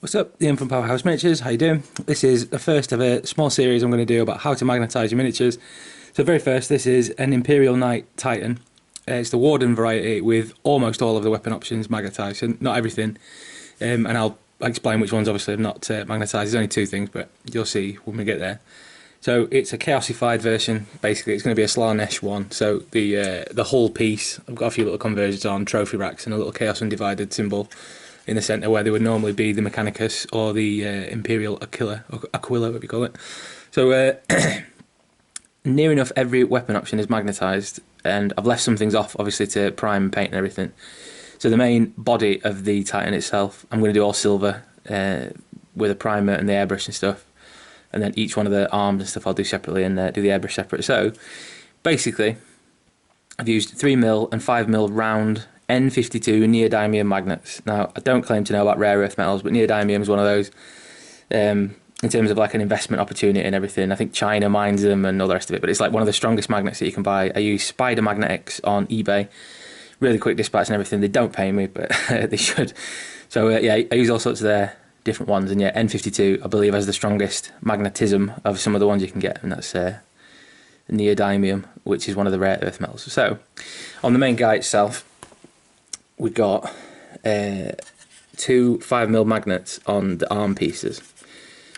What's up, Ian from Powerhouse Miniatures, how you doing? This is the first of a small series I'm going to do about how to magnetise your miniatures. So very first, this is an Imperial Knight Titan. It's the Warden variety with almost all of the weapon options magnetised, so not everything. And I'll explain which ones obviously are not magnetised. There's only two things, but you'll see when we get there. So it's a chaosified version, basically. It's going to be a Slanesh one. So the whole piece, I've got a few little conversions on, trophy racks and a little Chaos Undivided symbol in the centre where there would normally be the Mechanicus or the Imperial Aquila, or Aquila, what you call it. So near enough every weapon option is magnetised, and I've left some things off, obviously, to prime and paint and everything. So the main body of the Titan itself, I'm going to do all silver with a primer and the airbrush and stuff. And then each one of the arms and stuff I'll do separately and do the airbrush separate. So basically, I've used 3mm and 5mm round N52 neodymium magnets. Now, I don't claim to know about rare earth metals, but neodymium is one of those in terms of like an investment opportunity and everything. I think China mines them and all the rest of it, but it's like one of the strongest magnets that you can buy. I use Spider Magnetics on eBay. Really quick dispatch and everything. They don't pay me, but they should. So yeah, I use all sorts of their different ones, and yeah, N52 I believe has the strongest magnetism of some of the ones you can get, and that's neodymium, which is one of the rare earth metals. So on the main guy itself, we got two 5mm magnets on the arm pieces.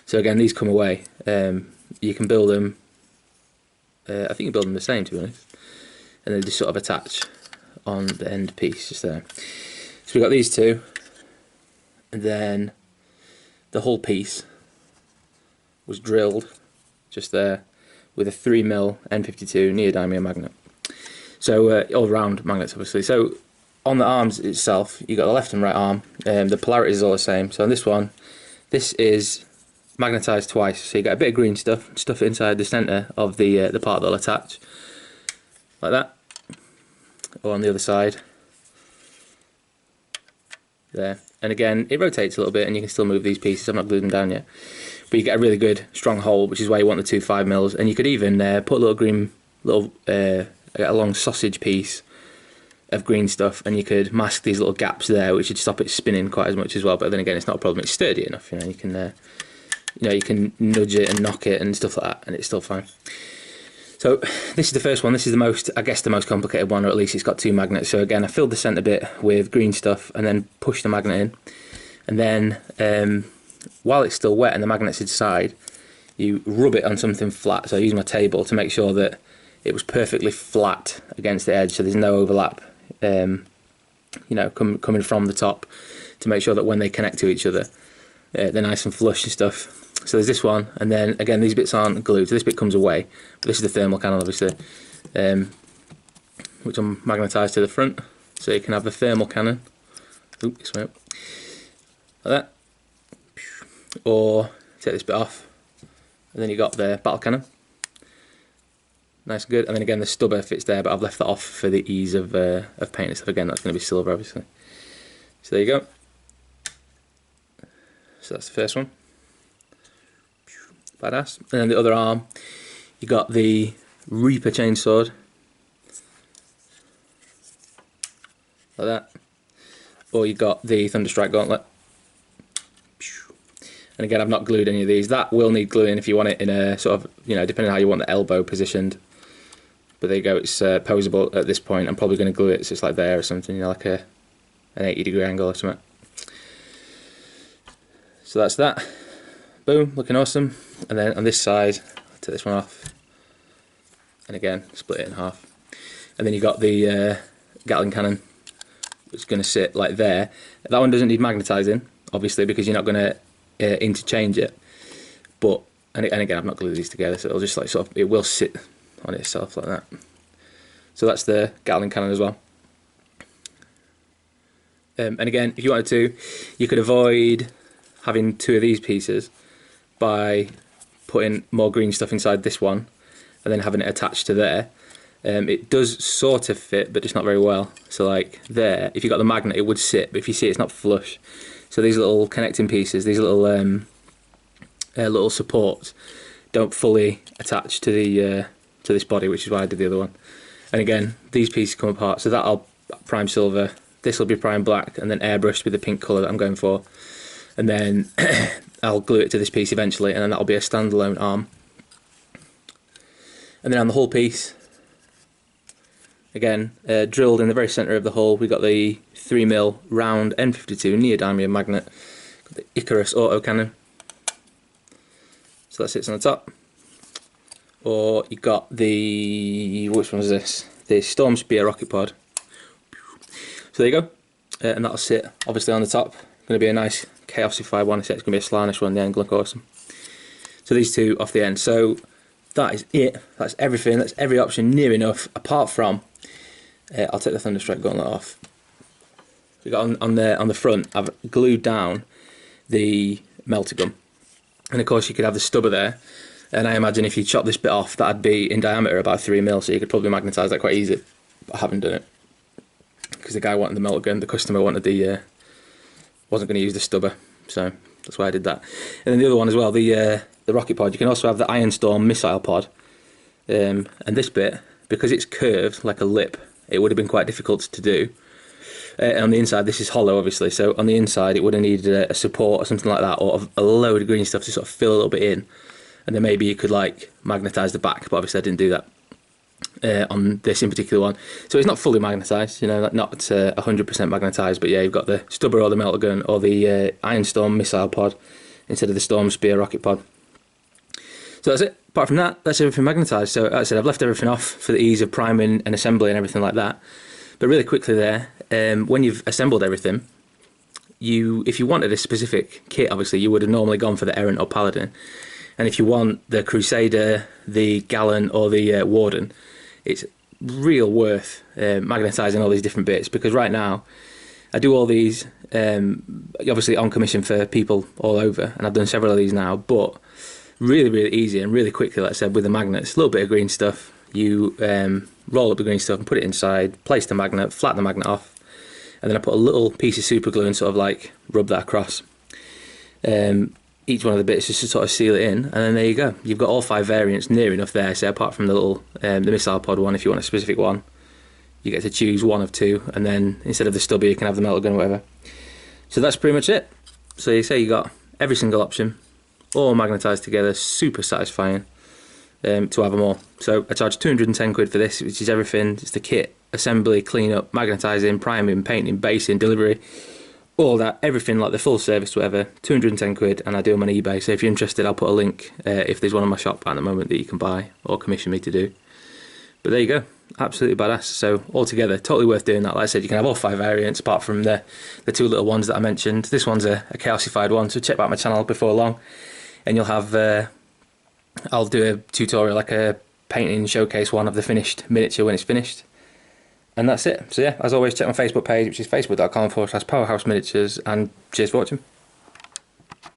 So again, these come away. You can build them. I think you build them the same, to be honest, and they just sort of attach on the end piece just there. So we got these two, and then the whole piece was drilled just there with a 3mm N52 neodymium magnet. So all round magnets, obviously. So on the arms itself, you got the left and right arm. The polarity is all the same. So on this one, this is magnetised twice. So you got a bit of green stuff inside the centre of the part that'll attach, like that. Or on the other side, there. And again, it rotates a little bit, and you can still move these pieces. I've not glued them down yet, but you get a really good strong hold, which is why you want the two 5mm. And you could even put a little green, a long sausage piece of green stuff, and you could mask these little gaps there, which would stop it spinning quite as much as well. But then again, it's not a problem. It's sturdy enough. You can, you can nudge it and knock it and stuff like that, and it's still fine. So this is the first one. This is the most, I guess, the most complicated one, or at least it's got two magnets. So again, I filled the centre bit with green stuff and then pushed the magnet in. And then while it's still wet and the magnet's inside, you rub it on something flat. So I use my table to make sure that it was perfectly flat against the edge, so there's no overlap, coming from the top, to make sure that when they connect to each other, they're nice and flush and stuff. So there's this one, and then again these bits aren't glued, so this bit comes away. But this is the thermal cannon, obviously, which I'm magnetised to the front, so you can have the thermal cannon. Oop, this way up, like that. Or take this bit off, and then you got the battle cannon. Nice and good. And then again the stubber fits there, but I've left that off for the ease of painting stuff. Again, that's going to be silver, obviously. So there you go. So that's the first one. Badass. And then the other arm, you got the Reaper chainsword, like that. Or you got the Thunderstrike Gauntlet. And again, I've not glued any of these. That will need gluing if you want it in a sort of, depending on how you want the elbow positioned. But there you go, it's posable at this point. I'm probably going to glue it so it's like there or something, like an 80-degree angle or something. So that's that. Boom, looking awesome. And then on this side, I'll take this one off, and again split it in half. And then you got the Gatling cannon, which is going to sit like there. That one doesn't need magnetising, obviously, because you're not going to interchange it. But and again, I've not glued these together, so it'll just like it will sit on itself like that. So that's the Gatling cannon as well. And again, if you wanted to, you could avoid having two of these pieces by putting more green stuff inside this one and then having it attached to there. It does sort of fit, but just not very well. So like there, if you got the magnet, it would sit, but if you see it's not flush. So these little connecting pieces, these little little supports, don't fully attach to the to this body, which is why I did the other one. And again, these pieces come apart, so that'll prime silver. This will be prime black, and then airbrushed with the pink colour that I'm going for. and then I'll glue it to this piece eventually, and then that'll be a standalone arm. And then on the hull piece, again, drilled in the very centre of the hull, we got the 3mm round N52 neodymium magnet, got the Icarus Autocannon. So that sits on the top. Or you got the, which one is this? The Storm Spear rocket pod. So there you go, and that'll sit obviously on the top. Going to be a nice chaosified one. It's going to be a Slaanesh one, the end, look awesome. So these two off the end. So that is it. That's everything. That's every option near enough, apart from I'll take the Thunderstrike Gauntlet off. We got on the front. I've glued down the melter gun, and of course you could have the stubber there. And I imagine if you chop this bit off, that'd be in diameter about 3mm, so you could probably magnetise that quite easy. But I haven't done it because the guy wanted the melter gun, the customer wanted the wasn't going to use the stubber, so that's why I did that. And then the other one as well, the rocket pod. You can also have the Iron Storm missile pod, and this bit, because it's curved like a lip, it would have been quite difficult to do. On the inside, this is hollow obviously, so on the inside it would have needed a support or something like that, or a load of green stuff to sort of fill a little bit in, and then maybe you could like magnetise the back, but obviously I didn't do that on this in particular one. So it's not fully magnetised, you know, not 100% magnetised, but yeah, you've got the stubber or the melter gun or the Iron Storm missile pod instead of the Storm Spear rocket pod. So that's it. Apart from that, that's everything magnetised. So as I said, I've left everything off for the ease of priming and assembly and everything like that. But really quickly there, when you've assembled everything, if you wanted a specific kit, obviously you would have normally gone for the Errant or Paladin. And if you want the Crusader, the Gallant or the Warden, it's real worth magnetising all these different bits, because right now I do all these obviously on commission for people all over, and I've done several of these now, but really easy and really quickly, like I said, with the magnets. A little bit of green stuff, you roll up the green stuff and put it inside, place the magnet, flatten the magnet off, and then I put a little piece of super glue and sort of like rub that across each one of the bits just to sort of seal it in, and then there you go. You've got all 5 variants near enough there, so apart from the little the missile pod one, if you want a specific one, you get to choose one of 2, and then instead of the stubby you can have the melter gun or whatever. So that's pretty much it. So you say you got every single option, all magnetised together, super satisfying to have them all. So I charge 210 quid for this, which is everything. It's the kit, assembly, clean up, magnetising, priming, painting, basing, delivery, all that, everything, like the full service, whatever. 210 quid, and I do them on eBay. So if you're interested, I'll put a link if there's one on my shop at the moment that you can buy or commission me to do. But there you go, absolutely badass. So altogether, totally worth doing that. Like I said, you can have all 5 variants apart from the 2 little ones that I mentioned. This one's a chaosified one, so check out my channel before long, and you'll have I'll do a tutorial, like a painting showcase one of the finished miniature when it's finished. And that's it. So yeah, as always, check my Facebook page, which is facebook.com/Powerhouse Miniatures, and cheers for watching.